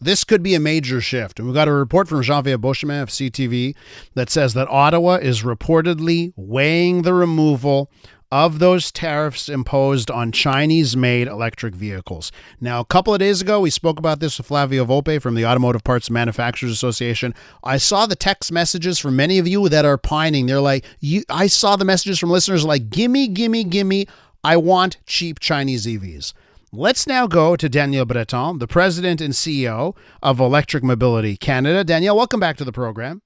This could be a major shift. And we've got a report from Jean-Pierre Beauchemin of CTV that says that Ottawa is reportedly weighing the removal of those tariffs imposed on Chinese-made electric vehicles. Now, a couple of days ago, we spoke about this with Flavio Volpe from the Automotive Parts Manufacturers Association. I saw the text messages from many of you that are pining. They're like, I saw the messages from listeners like, gimme, gimme, gimme. I want cheap Chinese EVs. Let's now go to Danielle Breton, the president and CEO of Electric Mobility Canada. Danielle, welcome back to the program.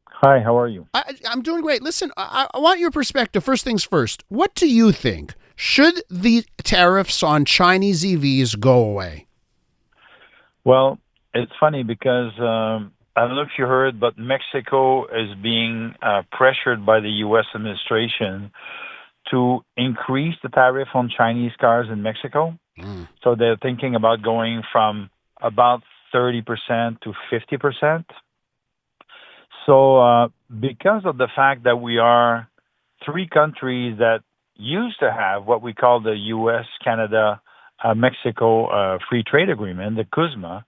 Hi, how are you? I'm doing great. Listen, I want your perspective. First things first. What do you think? Should the tariffs on Chinese EVs go away? Well, it's funny because I don't know if you heard, but Mexico is being pressured by the U.S. administration to increase the tariff on Chinese cars in Mexico. So they're thinking about going from about 30% to 50%. So because of the fact that we are three countries that used to have what we call the U.S., Canada, Mexico Free Trade Agreement, the CUSMA,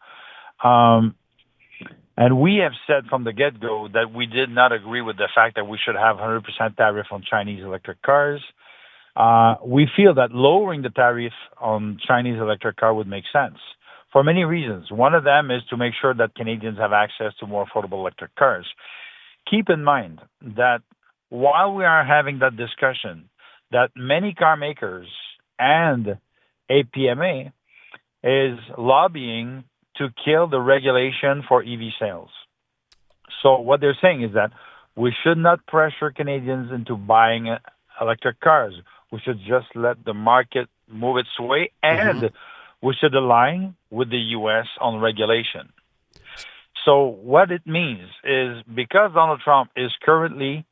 and we have said from the get-go that we did not agree with the fact that we should have 100% tariff on Chinese electric cars. We feel that lowering the tariff on Chinese electric car would make sense for many reasons. One of them is to make sure that Canadians have access to more affordable electric cars. Keep in mind that while we are having that discussion, that many car makers and APMA is lobbying to kill the regulation for EV sales. So what they're saying is that we should not pressure Canadians into buying electric cars. We should just let the market move its way, and we should align with the U.S. on regulation. So what it means is because Donald Trump is currently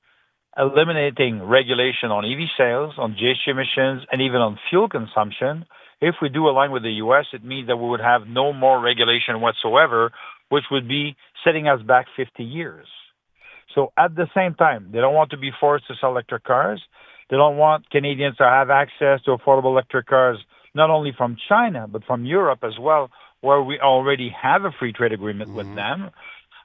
eliminating regulation on EV sales, on GHG emissions, and even on fuel consumption, if we do align with the U.S., it means that we would have no more regulation whatsoever, which would be setting us back 50 years. So at the same time, they don't want to be forced to sell electric cars. They don't want Canadians to have access to affordable electric cars, not only from China, but from Europe as well, where we already have a free trade agreement with them.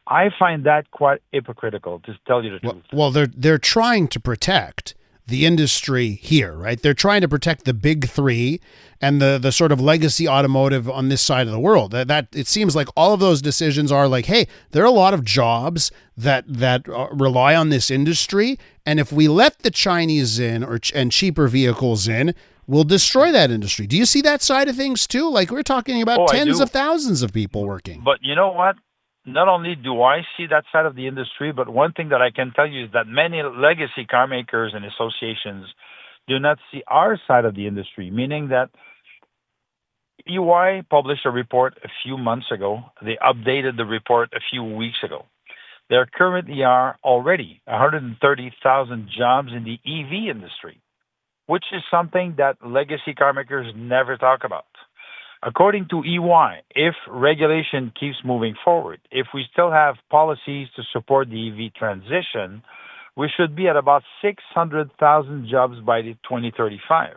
I find that quite hypocritical, to tell you the truth. Well, they're trying to protect the industry here, right? They're trying to protect the big three and the sort of legacy automotive on this side of the world. That it seems like all of those decisions are like, hey, there are a lot of jobs that rely on this industry, and if we let the Chinese in and cheaper vehicles in, we'll destroy that industry. Do you see that side of things too? Like we're talking about tens of thousands of people working. But you know what? Not only do I see that side of the industry, but one thing that I can tell you is that many legacy car makers and associations do not see our side of the industry, meaning that EY published a report a few months ago. They updated the report a few weeks ago. There currently are already 130,000 jobs in the EV industry, which is something that legacy car makers never talk about. According to EY, if regulation keeps moving forward, if we still have policies to support the EV transition, we should be at about 600,000 jobs by 2035.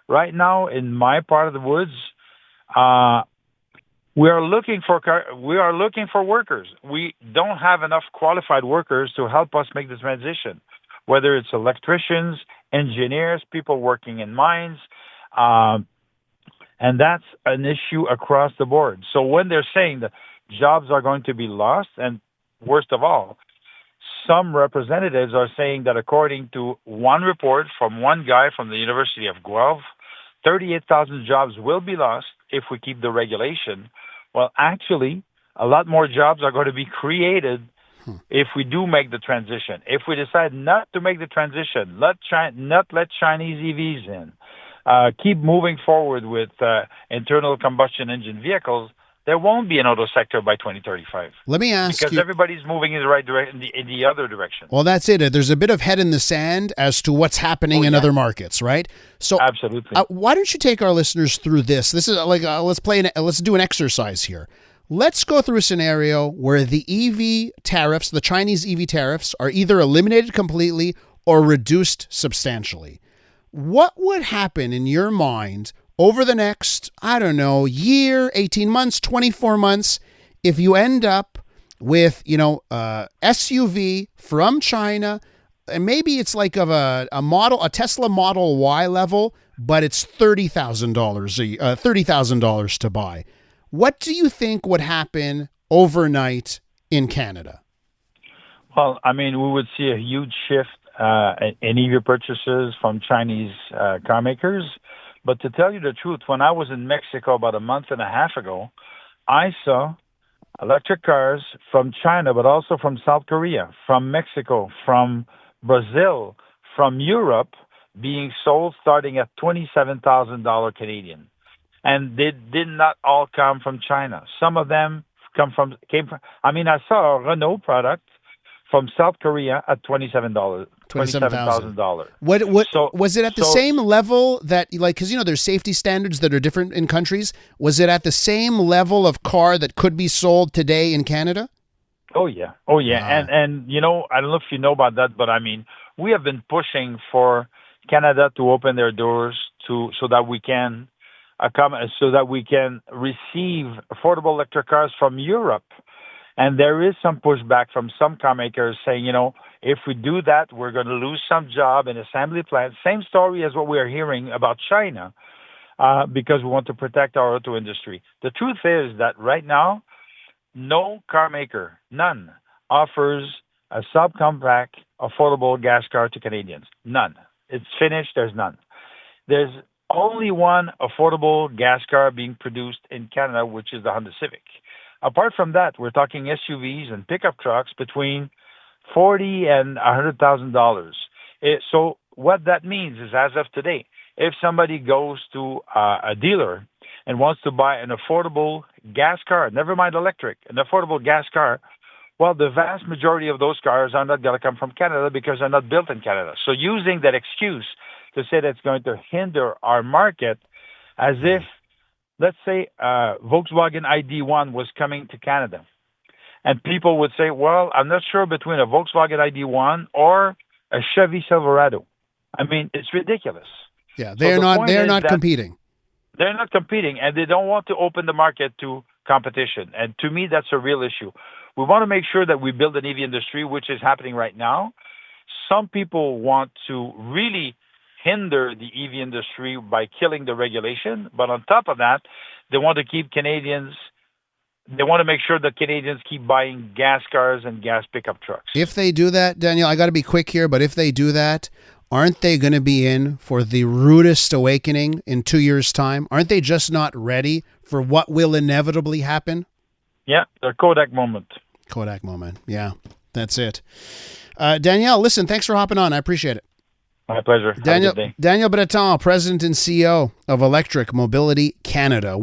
Right now, in my part of the woods, we are looking for workers. We don't have enough qualified workers to help us make the transition, whether it's electricians, engineers, people working in mines, and that's an issue across the board. So when they're saying that jobs are going to be lost, and worst of all, some representatives are saying that according to one report from one guy from the University of Guelph, 38,000 jobs will be lost if we keep the regulation. Well, actually, a lot more jobs are going to be created if we do make the transition. If we decide not to make the transition, not let Chinese EVs in, keep moving forward with internal combustion engine vehicles, there won't be an auto sector by 2035. Let me ask because you, everybody's moving in the right direction, in the other direction. Well, that's it. There's a bit of head in the sand as to what's happening in other markets, right? So, absolutely. Why don't you take our listeners through this? This is like let's do an exercise here. Let's go through a scenario where the EV tariffs, the Chinese EV tariffs, are either eliminated completely or reduced substantially. What would happen in your mind over the next, year, 18 months, 24 months, if you end up with, SUV from China, and maybe it's like of a Tesla Model Y level, but it's $30,000 to buy. What do you think would happen overnight in Canada? Well, I mean, we would see a huge shift in EV purchases from Chinese car makers. But to tell you the truth, when I was in Mexico about a month and a half ago, I saw electric cars from China, but also from South Korea, from Mexico, from Brazil, from Europe being sold starting at $27,000 Canadian. And they did not all come from China. Some of them came from, I saw a Renault product from South Korea at $27,000. What was it at the same level that, because there's safety standards that are different in countries? Was it at the same level of car that could be sold today in Canada? Oh yeah. Wow. And I don't know if you know about that, but I mean, we have been pushing for Canada to open their doors so that we can receive affordable electric cars from Europe. And there is some pushback from some car makers saying, if we do that, we're going to lose some job in assembly plants. Same story as what we are hearing about China, because we want to protect our auto industry. The truth is that right now, no car maker, none, offers a subcompact affordable gas car to Canadians. None. It's finished. There's none. There's only one affordable gas car being produced in Canada, which is the Honda Civic. Apart from that, we're talking SUVs and pickup trucks between $40,000 and $100,000. So what that means is, as of today, if somebody goes to a dealer and wants to buy an affordable gas car, never mind electric, an affordable gas car, well, the vast majority of those cars are not going to come from Canada because they're not built in Canada. So using that excuse to say that it's going to hinder our market, as if, let's say, Volkswagen ID1 was coming to Canada, and people would say, well, I'm not sure between a Volkswagen ID1 or a Chevy Silverado. I mean, it's ridiculous. Yeah, they're not competing. They're not competing, and they don't want to open the market to competition. And to me, that's a real issue. We want to make sure that we build an EV industry, which is happening right now. Some people want to really hinder the EV industry by killing the regulation. But on top of that, they want to make sure that Canadians keep buying gas cars and gas pickup trucks. If they do that, Daniel, I got to be quick here, but if they do that, aren't they going to be in for the rudest awakening in 2 years' time? Aren't they just not ready for what will inevitably happen? Yeah, the Kodak moment. Yeah, that's it. Daniel, listen, thanks for hopping on. I appreciate it. My pleasure. Daniel Breton, President and CEO of Electric Mobility Canada.